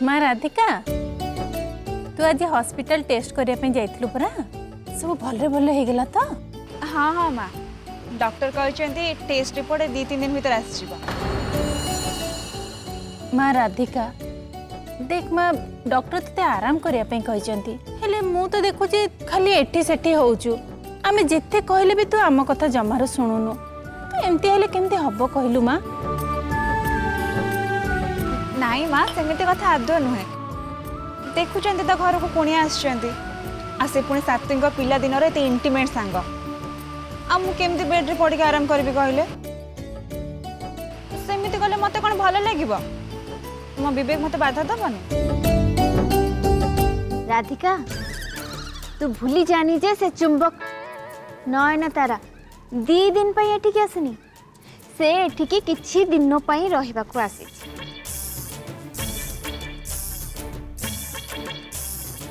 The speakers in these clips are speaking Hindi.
माँ राधिका तू आज हॉस्पिटल टेस्ट करने जाइलु परा सब भले भले हो गला तो। हाँ हाँ माँ डॉक्टर कहते टेस्ट रिपोर्ट 2-3 दिन भीतर आसीज। माँ राधिका देख माँ डॉक्टर ते आराम करने हेले मु तो देखुची खाली एठी सेठी होउचु आमे जिते कहले भी तू आम कथा जमार शुणुनु तो एमती हेले केमती हबो कहलु माँ। नाई माँ सेମିତି कथा आदौ नुहे देखुं तो घर को कुणिया आसे पुणी सात्विक पिला दिन इंटीमेट सांग आ मु केमती बेड रे पड़ी आराम करी कहले सेମିତି कले मते कौन भल लगे मो विवेक मते बाधा दबनी। राधिका तू भूली जानी जे से चुंबक नयन तारा 2 दिन पर एठिक आसनी से एठिक किछि दिन पई रहिबा को आसी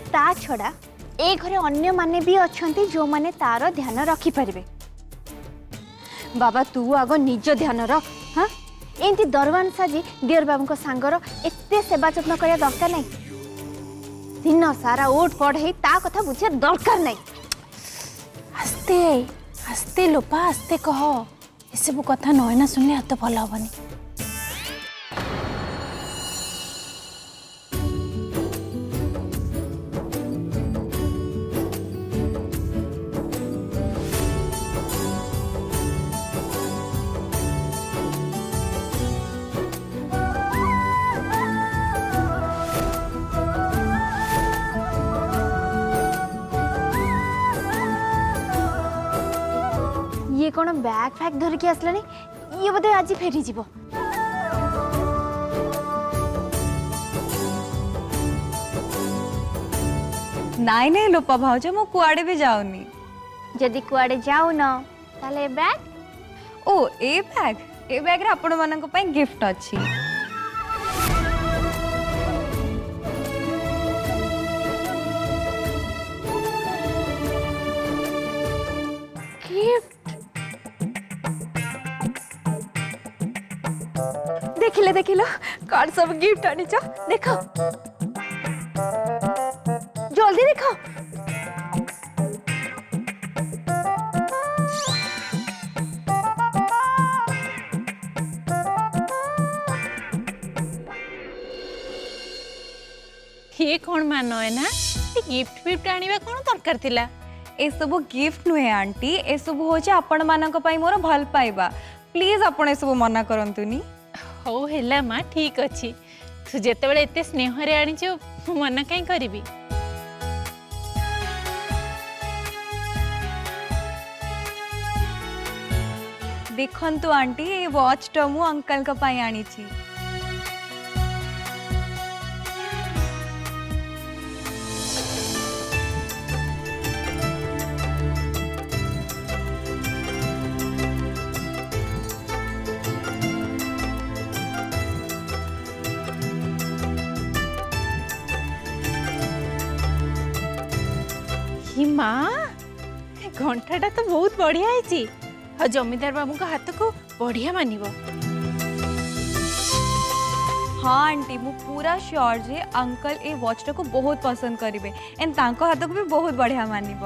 ता छड़ा ए घरे अन्य माने भी अछंती जो माने तार ध्यान रखी परिबे। बाबा तू आगो निज ध्यान रख। हाँ एंती दरवान साजी डियर बाबू को सांगर एते सेवा जत्न करिया दरकार नहीं दिन सारा ओट पड़ है ता कथा बुझे दरकार नहीं। आस्ते आस्ते लोपा आस्ते कह ए सब कथा नयना सुनले हाथ भल हबनी। ये कौन बैग फैग धर के आसलानी ये बोधे आज फेरी जीवो। नाई नहीं लोपा भाउज मु कुआडे भी जाऊनी। जदि कुआडे जाऊ न ताले बैग ओ ए बैग रे आपण मानन को पई गिफ्ट अछि। देखिले देखिलो कार्ड सब गिफ्ट आनी छ देखो जल्दी देखो। ये कौन मान है ना गिफ्ट फिफ्ट आनिबा कौन दरकार थिला। ए सब गिफ्ट नुहे आंटी ए सब होचे आपण मानक पई मोर भल पाइबा प्लीज आपण ए सब मना करंतुनी। हो हेला माँ ठीक अच्छी तू जेते बड़े एते स्नेह रे आनी जो मना कहीं करीबी। देखंतु आंटी ए वॉच टा मु अंकल का पई आनी छी। माँ घंटाटा तो बहुत बढ़िया है जमींदार बाबू का हाथ को बढ़िया मानिब। हाँ आंटी मु पूरा श्योर जे अंकल ए वॉच को बहुत पसंद करिवे एंड तांको हाथ को भी बहुत बढ़िया मानिब।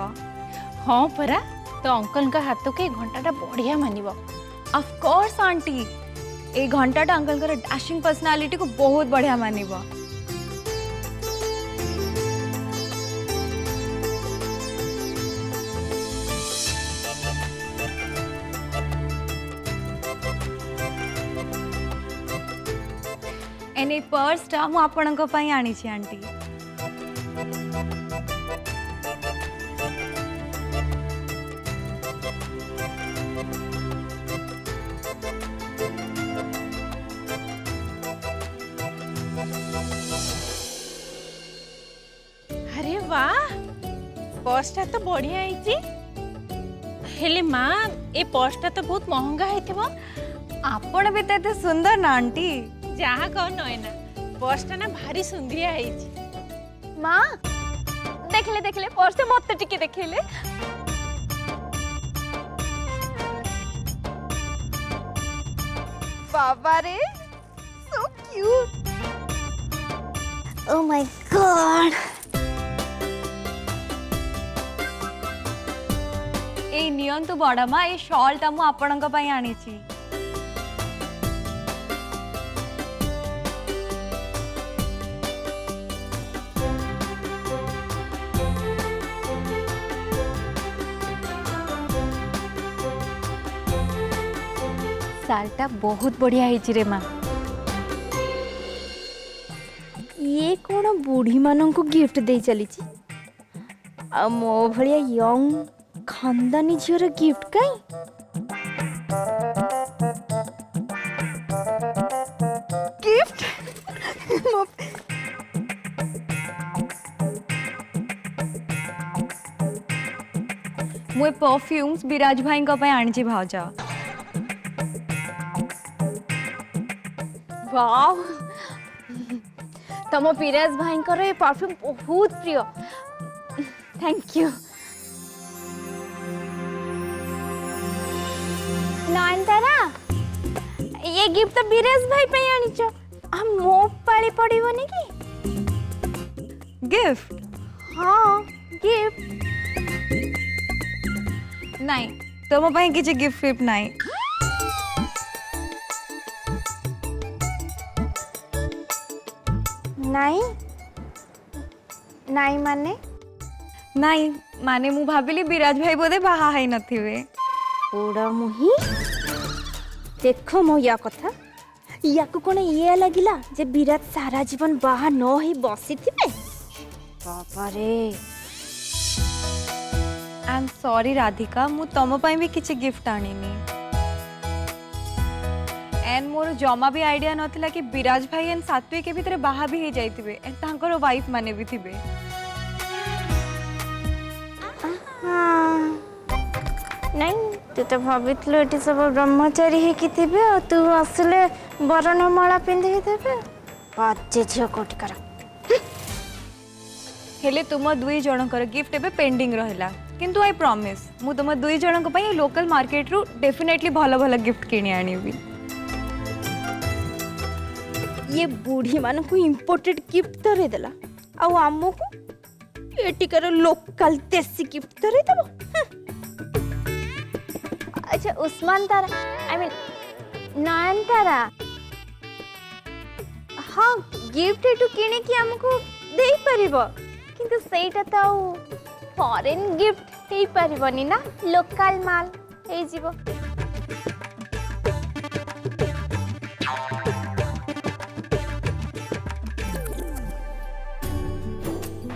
हाँ परा तो अंकल का हाथ के घंटाटा बढ़िया मानिब। ऑफ कोर्स आंटी ए घंटाटा अंकल का डैशिंग पर्सनालिटी को बहुत बढ़िया मानिब। एने पर्स टा मु आपणक पई आनी छी आंटी। अरे वाह पर्सटा तो बढ़िया है हेले माँ ए पर्सटा तो बहुत महंगा है। आपण भी तो सुंदर ना आंटी। जहाँ कह नयना पर्सटा ना भारी सुंदरिया है। माँ देखले देखले पर्स मत टिके देखले बाबा रे so cute oh my god ए नियंतु बड़ माँ ए शॉलटा मु आपणक पई आनिछि सालटा बहुत बढ़िया है रे माँ ये कौन बुढ़ी मानन को गिफ्ट दे चली आ मो भलिया यंग खानदानी झीर गिफ्ट कई गिफ्ट मु परफ्यूम्स विराज भाई को पई आनिछि भाउजा वाओ तम विराज भाई ये परफ्यूम बहुत प्रिय थैंक यू नयनतारा ये गिफ्ट तो विराज भाई पे आनिछ हम मो पाली पड़िबनी की गिफ्ट हाँ गिफ्ट नहीं तुम पई किछि गिफ्ट विफ्ट नहीं नहीं नहीं माने नहीं माने मु भाबिली विराज भाई बोधे बाहा है नथिवे ओड़ा मुही देखो मो या कथा या को कोन ये लागिला जे विराट सारा जीवन बाहा न ही बसी थिबे बाबा रे आई एम सॉरी राधिका मु तुम पई भी किछि गिफ्ट आनिनी एंड मोर जमा भी आइडिया नथिला कि विराज भाई एंड सात्विक के भीतर बाहा भी हे जाइतिबे एंड तांकर वाइफ माने भी थिबे नहीं तू तो भावितलो एटी सब ब्रह्मचारी हे कि थिबे और तू असले वरण माला पिंधि देबे बाजे झियो कोट कर हेले तुम दुई जनकर गिफ्ट एबे पेंडिंग रहला किंतु आई प्रॉमिस मु तुम दुई जनक पई लोकल मार्केट रु डेफिनेटली भलो भलो गिफ्ट किनी आनिबी ये बूढ़ी मान को इम्पोर्टेड गिफ्ट धरे देला आउ आमो को एटिकर लोकल देसी गिफ्ट धरे देबो अच्छा उस्मान तारा आई मीन नयन तारा हाँ गिफ्ट एटू किने कि हमको देई परिबो किंतु सेटा तो फॉरेन गिफ्ट हेई परिबनी ना लोकल माल हेई जीवो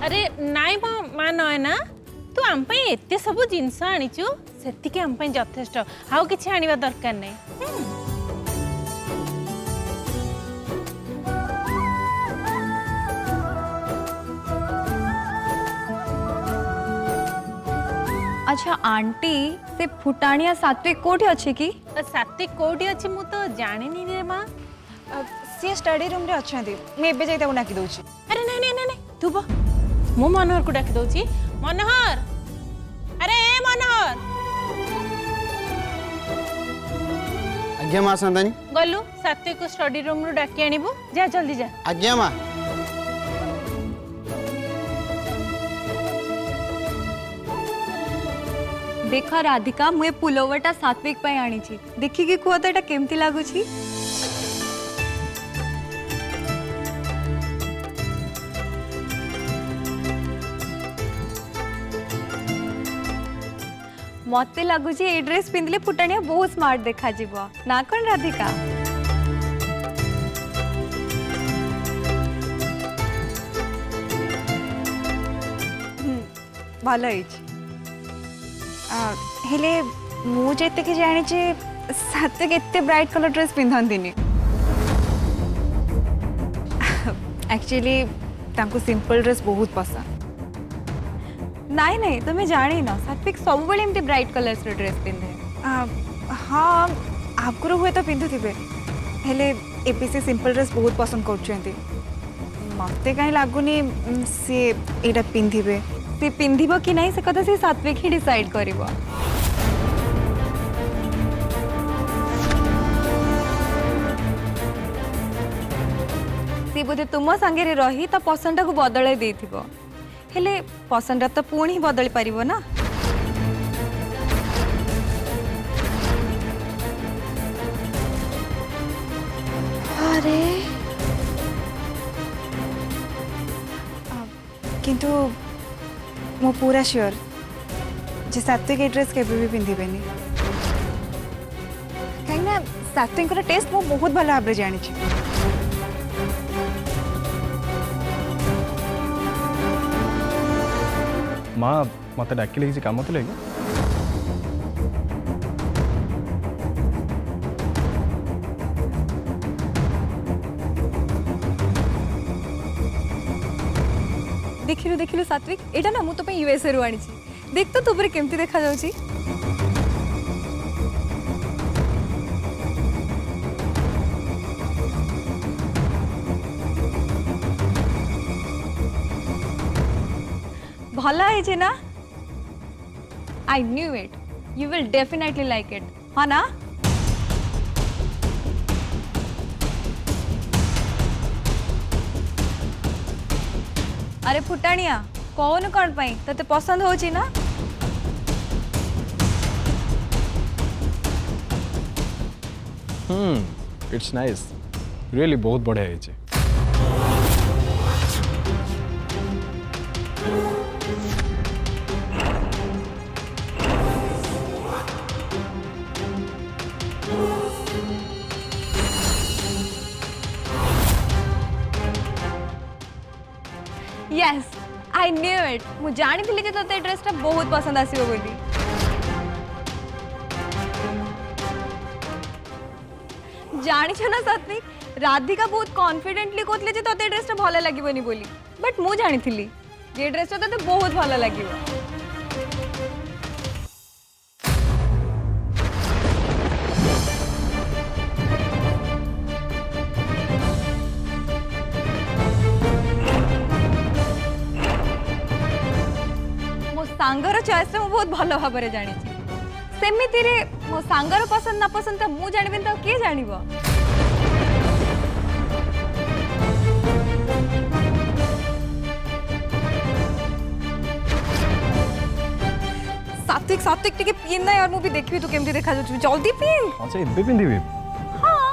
अरे नाई मा नयना तू आम पे एते सब जिनस आनिचु सेतिके आम पे यथेष्ट आउ किछि आनिबा दरकार नै अच्छा आंटी से फुटाणिया सात्विक कोठी अछि की सात्विक कोठी अछि मु तो जानिनी रे मां सी स्टडी रूम रे अछंती मैं एबे जाई ताको डाकी दउची अरे नहीं नहीं नहीं तू बो मु मनोहर को डाकी दउची मनोहर अरे ए मनोहर आज्ञा माँ संतानी गलु सात्विक को स्टडी रूम रु डाकी आनिबु जा जल्दी जा आज्ञा माँ देखा राधिका मुए पुलोवटा सात्विक पई आनी छी देखि कि कुआ तो एटा केमती लागु छी मते लागु छी ए ड्रेस पिंदले फुटाणिया बहुत स्मार्ट देखा जीवो ना कोन राधिका भलो हेले मु जेते के जानी जे सात्विक एते ब्राइट कलर ड्रेस पिंधंतिनी एक्चुअली तांको सिंपल ड्रेस बहुत पसंद नहीं नहीं तुम्हें जानी ना सात्विक सब बेले एमती ब्राइट कलर्स रो ड्रेस पिंधे हाँ आगुरु हुए तो पिंधु थिबे हेले एबी से सिंपल ड्रेस बहुत पसंद करछंती मते काई लागुनी से एटा पिंधिबे से पिंधिबो कि नहीं से कथा से सात्विक ही डिसाइड करिवो से बोधे तुम संगे रही ता पसंद को बदल देथिबो हेले पसंद तो पुणी बदल पारिबो ना। अरे किंतु मो पूरा श्योर जे सात्विक ए ड्रेस केबे भी पिंधिबेनी कहीं सात्विक टेस्ट मो बहुत भल भाव जानी। माँ मत डाकिले किसी काम थे कि देखिलु देखिलु सात्विक एटा ना मु तो पे यूएसए रु आनी देख तो तुबरे केमती देखा जाउची। भला है ना I knew it you will definitely like it हाँ ना। अरे फुटाणिया कौन कौन पाई तते पसंद होची ना। इट्स नाइस रियली बहुत बढ़िया है। यस आई न्यू इट मु जानी थी जे तते ड्रेसटा बहुत पसंद आसीबो बोली। जानी छ ना सात्विक राधिका बहुत कॉन्फिडेंटली कहतले जे तते ड्रेसटा भल लागिबोनी बोली बट मु जानी थी जे ड्रेसटा तते बहुत भल लागिबो। सांगर चॉइस मु बहुत भल भाव जानी सेमिति रे मो सांगर पसंद ना पसंद तो मु जानिबे तो के जानिबो। सात्विक सात्विक टिके पीन ना यार मु भी देखबी तू केमती देखा जाउ जल्दी पीन। अच्छा इबे पिंधिबी हां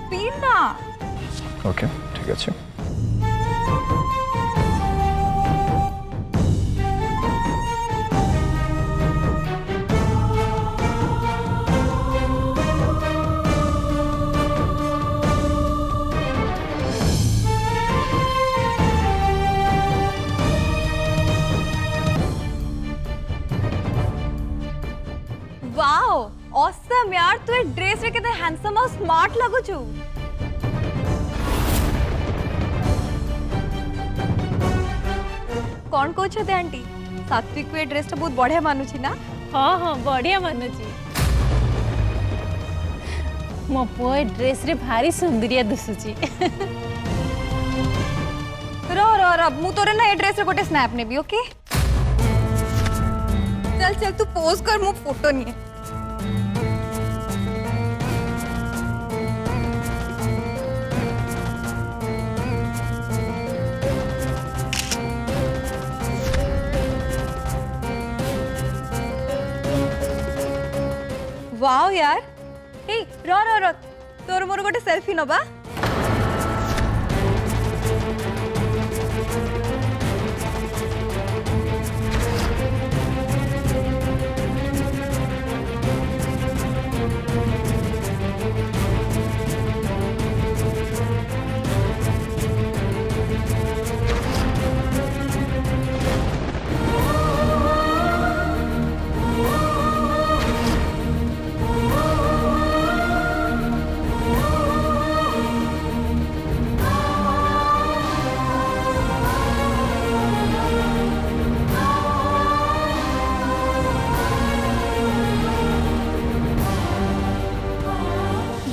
पीन ना। ओके ठीक अछि। वाओ ऑसम यार तू ए ड्रेस रे केते हैंडसम और स्मार्ट लागो छु। कौन को छते आंटी सात्विक को ए ड्रेस ता बहुत बढ़िया मानु छी ना। हाँ हाँ बढ़िया मानुची मो पुओ ए ड्रेस रे भारी सुंदरिया दिसुची। रो मु तोरे ना ए ड्रेस रे गोटे स्नैप नेबी ओके। चल चल तू पोज कर मु फोटो नहीं। वाओ यार हे रो तोर मोर गोटे सेल्फी नबा।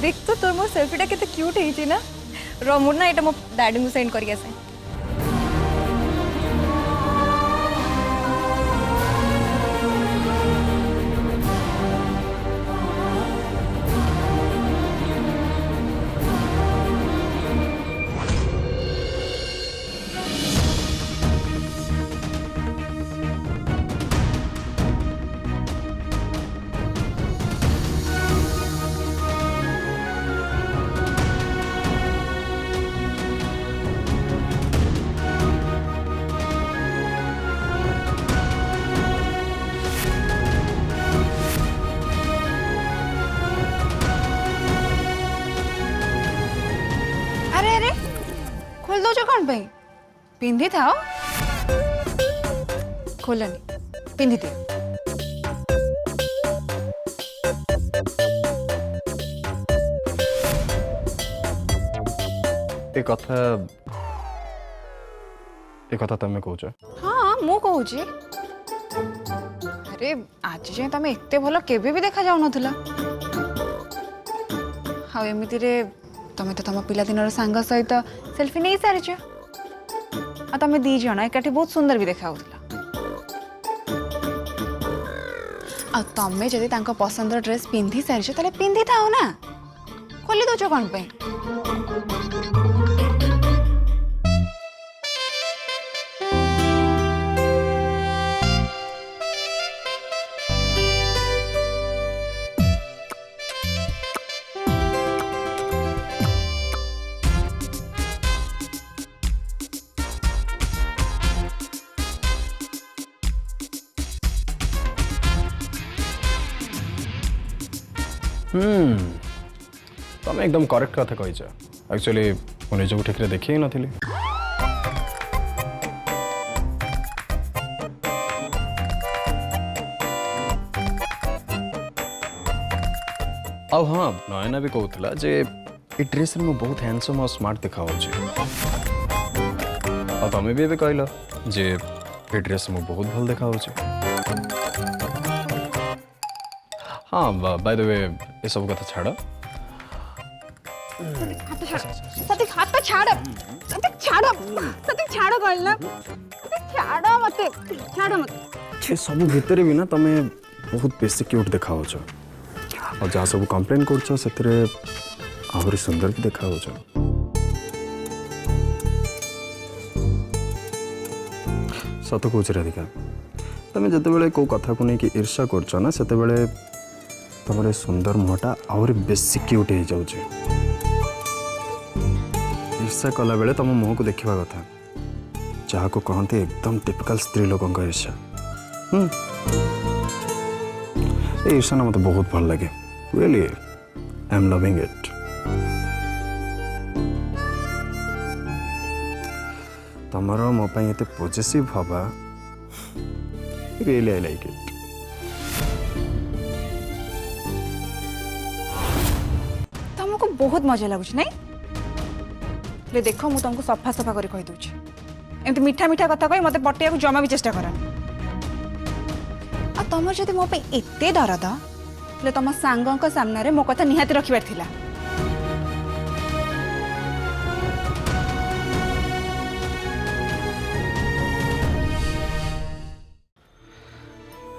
देख तो तोर मोर सेल्फीटा केते क्यूट हेची ना। रो मोर ना एटा मो डैडी को सेंड करिया से। खोल दो कौन पे पिंधि थाओ खोलनी पिंधि दियो ए कथा तमें कहूच हाँ मु कहूँ अरे आज जाए तुम एत भल केबे भी देखा जाऊन हाँ एमती तुम तो तुम पिलादिन सांग सहित सेल्फी नहीं सारी आ तुम दी जन एकाठी बहुत सुंदर भी देखा तुम जदि पसंद ड्रेस पिंधि सारी ताले पिंधि थाओ ना खोली दौच कौन पे तमें एकदम करेक्ट कथा कही एक्चुअली मुझे निजक ठीक देखी ही नथी हाँ नयना भी कहूला जे ये ड्रेस में बहुत हैंडसम और स्मार्ट देखा तमें भी कहल जे ये ड्रेस में बहुत भल देखा हाँ बाय द वे ये सब कथा छाड़ सती हाथ छाड़ सती छाड़ सती छाड़ कहला छाड़ मते छाड़ मते छे सब भितर भी ना तमे बहुत बेसी क्यूट देखा और जहाँ सब कंप्लेन कर आहरी सुंदर भी देखा सत कह राधिका तमें जिते बड़े कौ कथा को लेकिन ईर्षा कर तुम सुंदर मुहटा आहरी बेसी क्यूट हो जाऊे ईर्षा कला बेले तुम मुह को देखा कथा जहाँ को कहते एकदम टिपिकल स्त्री लोकों का ईर्षा ये ईर्षा ना मत बहुत भल लगे really I am loving it तमर मो पाई एते पॉजिटिव हवा रियली आई लाइक इट तुमको बहुत मजा लगुच नहीं ले देखो मु तुमको सफा सफा कर कहि दूची एमती मीठा मीठा कथा कहि मते पटिया को जमा भी चेष्टा कर आ तुम जदि मो पे एते दरद ले तुम सांगों को सामने रे मो कथा निहाती रखिबार थिला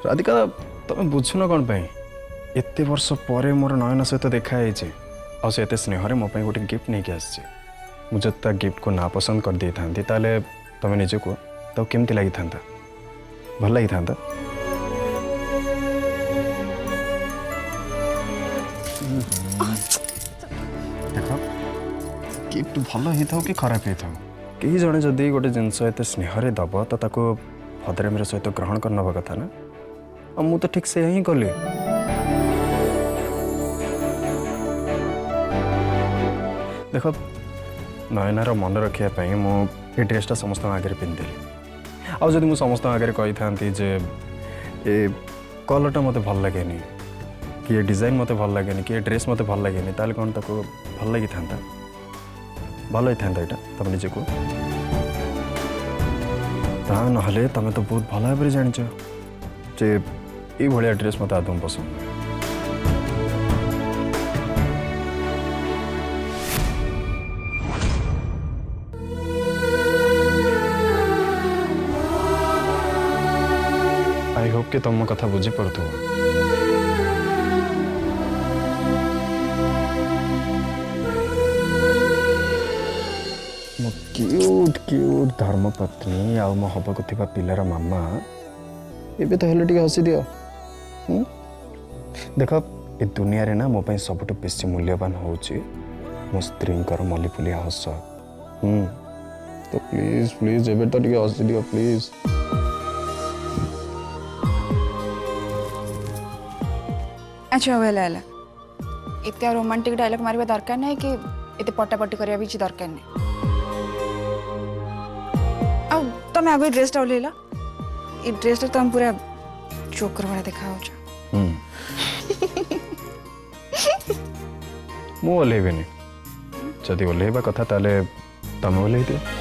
राधिका तुम बुझुन कौन पाई एते वर्ष पर मोर नयन सहित देखा से एते स्नेह मो पाई गोटे गिफ्ट नहीं आसी मुझे ता गिफ्ट को ना पसंद कर दे था ताले तुम निजे को तो केमती लगी था भल लगी था देख गिफ्ट भल ही था कि खराब ही था कहीं जड़े जदि गोटे जिनस एत स्नेह दब तो भद्रामी सहित ग्रहण कर नवा कथा ना और मु तो ठीक से ही कली देख नयनार मन रखापी मुझे ड्रेसटा समस्त आगे पिंधिदेली आउ जब मुझे समस्त आगे कही था जे ये कलरटा मत भल लगे कि ये डिजाइन मत भल लगे कि ये ड्रेस मत भल लगे ताल कौन ताको भल लगी था भल ही था यहाँ तुम निजे को ता ना तुम तो बहुत भल भाव जान जे ये भाया ड्रेस मत आदम पसंद आई होप कि तुम कथा बुझी पड़ो मो क्यूट क्यूट धर्मपत्नी आउ मो हबक थिबा पिलार मामा एबे तो हेले टिके हसी दियो देख ए दुनिया रे ना मो पई सबटु बेसी मूल्यवान होची मो स्त्रींकर मल्लीफुलिया हस तो प्लीज प्लीज एबे तो टिके हसी दियो प्लीज अच्छा वेला एत रोमांटिक डायलॉग मारिबा दरकार नहीं कि एत पटापटी करिया भी दरकार नहीं तुम आगे ड्रेसटा ओल्हेला ये ड्रेसटा तुम पूरा चोकर भाया देखा मु ओल्हेबिनी जदि ओल्हेबा कथा ताले तमे ओल्हेई दियो